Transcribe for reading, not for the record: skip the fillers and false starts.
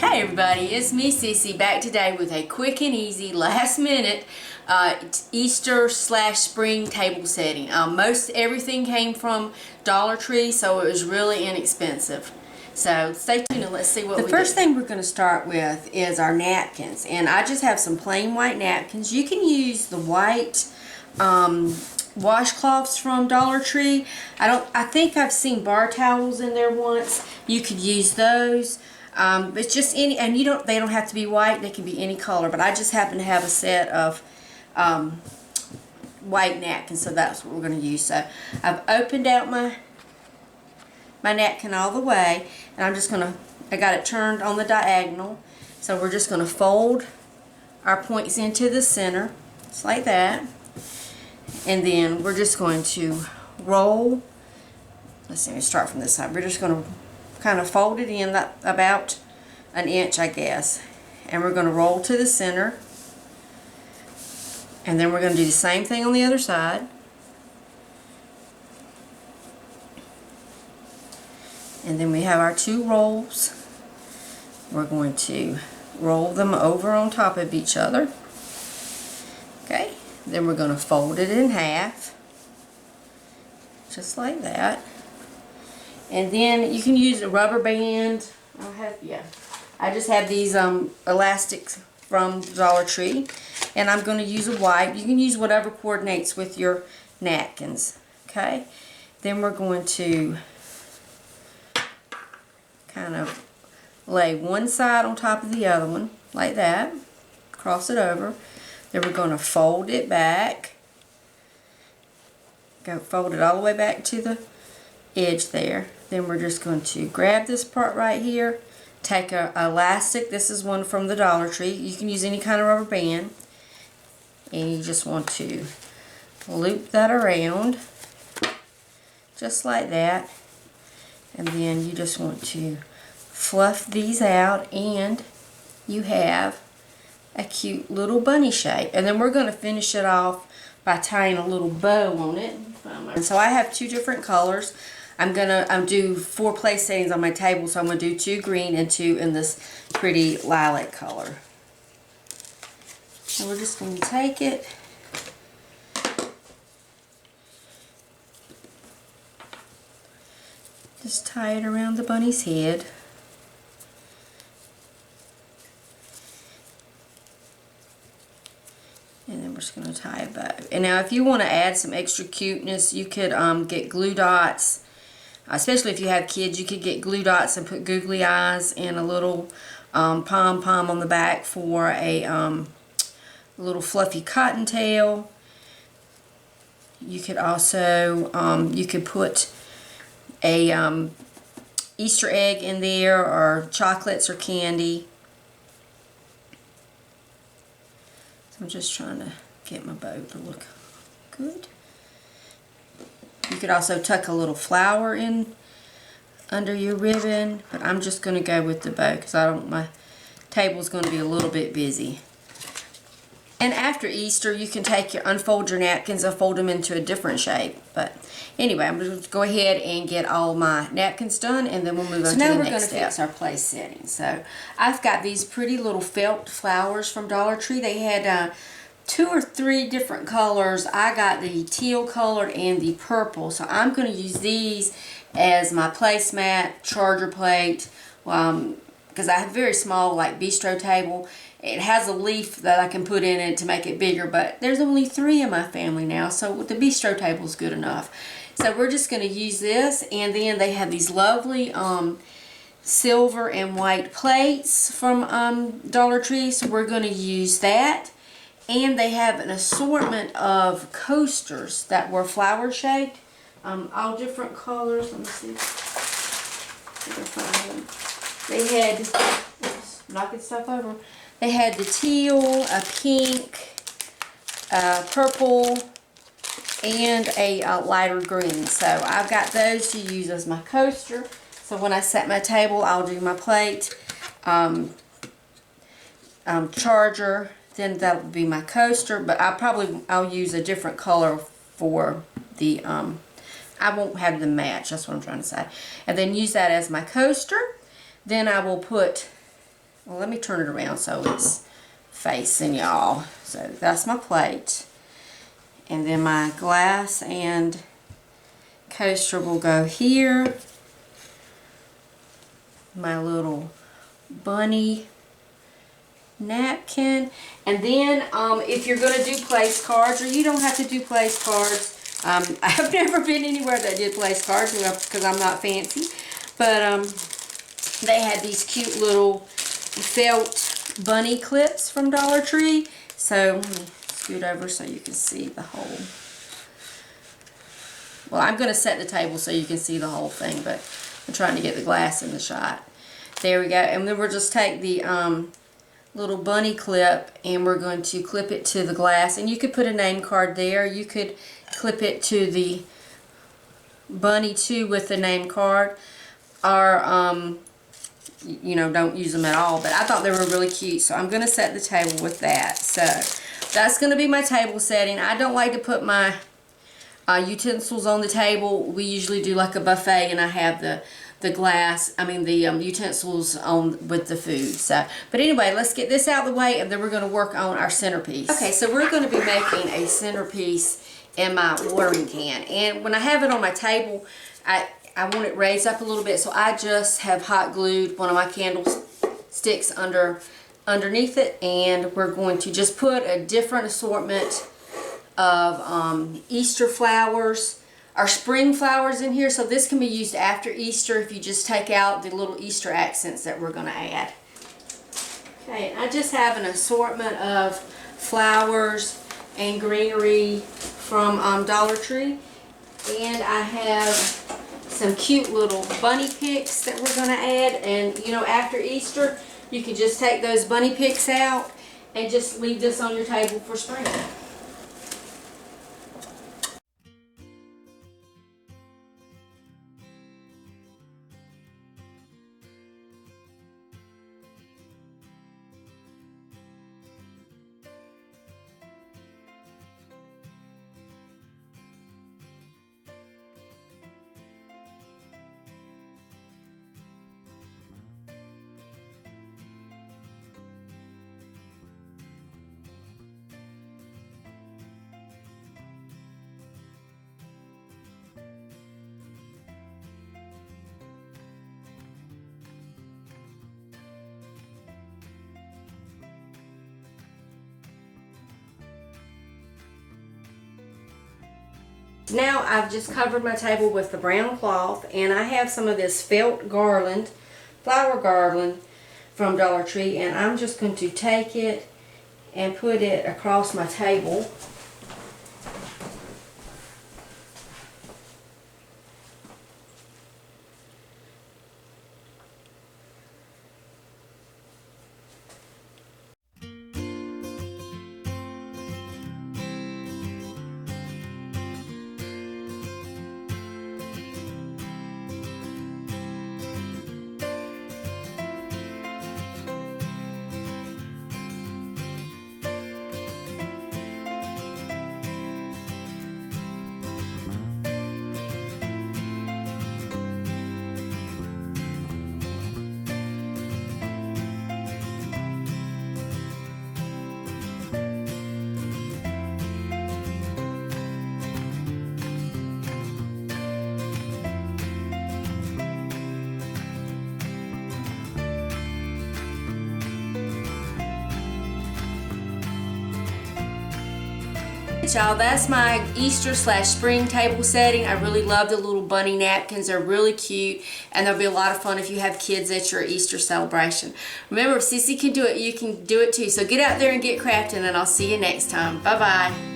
Hey everybody, it's me Sissy back today with a quick and easy last minute Easter / spring table setting. Most everything came from Dollar Tree, so it was really inexpensive. So stay tuned and let's see what we do. The first thing we're going to start with is our napkins, and I just have some plain white napkins. You can use the white washcloths from Dollar Tree. I think I've seen bar towels in there once. You could use those. It's just any, and they don't have to be white, they can be any color, but I just happen to have a set of white napkins, so that's what we're going to use. So I've opened out my napkin all the way, and I'm just going to, I got it turned on the diagonal, so we're just going to fold our points into the center, just like that, and then we're just going to roll. Let's see, let me start from this side. We're just going to kind of fold it in about an inch, I guess, and we're going to roll to the center, and then we're going to do the same thing on the other side, and then we have our two rolls. We're going to roll them over on top of each other. Okay, then we're going to fold it in half, just like that. And then you can use a rubber band. I just have these elastics from Dollar Tree, and I'm going to use a white. You can use whatever coordinates with your napkins. Okay, then we're going to kind of lay one side on top of the other one like that, cross it over, then we're going to fold it back, fold it all the way back to the edge there. Then we're just going to grab this part right here, take a elastic. This is one from the Dollar Tree. You can use any kind of rubber band, and you just want to loop that around just like that, and then you just want to fluff these out, and you have a cute little bunny shape. And then we're going to finish it off by tying a little bow on it. And so I have two different colors. I'm gonna do 4 place settings on my table, so I'm gonna do 2 green and 2 in this pretty lilac color. And we're just gonna take it, just tie it around the bunny's head. And then we're just going to tie a bow. And now if you want to add some extra cuteness, you could get glue dots. Especially if you have kids, you could get glue dots and put googly eyes and a little pom-pom on the back for a little fluffy cottontail. You could also, you could put a Easter egg in there, or chocolates or candy. So I'm just trying to get my bow to look good. You could also tuck a little flower in under your ribbon, but I'm just going to go with the bow because my table's going to be a little bit busy. And after Easter, you can unfold your napkins and fold them into a different shape. But anyway, I'm going to go ahead and get all my napkins done, and then we'll move on to the next step. So now we're going to fix our place setting. So I've got these pretty little felt flowers from Dollar Tree. They had 2 or 3 different colors. I got the teal colored and the purple. So I'm going to use these as my placemat, charger plate, because I have a very small bistro table. It has a leaf that I can put in it to make it bigger, but there's only 3 in my family now, so the bistro table is good enough. So we're just going to use this, and then they have these lovely silver and white plates from Dollar Tree, so we're going to use that. And they have an assortment of coasters that were flower shaped, all different colors. Let me see if I can find them. They had, oops, knocking stuff over. They had the teal, a pink, a purple, and a lighter green. So I've got those to use as my coaster. So when I set my table, I'll do my plate, charger, then that'll be my coaster. But I'll use a different color for the, I won't have them match, that's what I'm trying to say. And then use that as my coaster. Then I will put Well, let me turn it around so it's facing y'all. So that's my plate. And then my glass and coaster will go here. My little bunny napkin. And then if you're going to do place cards, or you don't have to do place cards, I've never been anywhere that did place cards because I'm not fancy, but they had these cute little felt bunny clips from Dollar Tree. So let me scoot over so you can see the whole. Well, I'm going to set the table so you can see the whole thing, but I'm trying to get the glass in the shot. There we go. And then we'll just take the little bunny clip and we're going to clip it to the glass. And you could put a name card there. You could clip it to the bunny too with the name card. Or, you know, don't use them at all. But I thought they were really cute. So I'm going to set the table with that. So that's going to be my table setting. I don't like to put my utensils on the table. We usually do like a buffet, and I have the utensils on with the food. So, but anyway, let's get this out of the way, and then we're going to work on our centerpiece. Okay, so we're going to be making a centerpiece in my watering can, and when I have it on my table, I want it raised up a little bit, so I just have hot glued one of my candlesticks underneath it, and we're going to just put a different assortment of Easter flowers, our spring flowers in here. So this can be used after Easter if you just take out the little Easter accents that we're going to add. Okay, I just have an assortment of flowers and greenery from Dollar Tree, and I have some cute little bunny picks that we're going to add. And you know, after Easter you can just take those bunny picks out and just leave this on your table for spring. Now I've just covered my table with the brown cloth, and I have some of this felt garland, flower garland from Dollar Tree, and I'm just going to take it and put it across my table. Y'all, that's my Easter/spring table setting. I really love the little bunny napkins. They're really cute, and they'll be a lot of fun if you have kids at your Easter celebration. Remember, if Sissy can do it, you can do it too. So get out there and get crafting, and I'll see you next time. Bye-bye.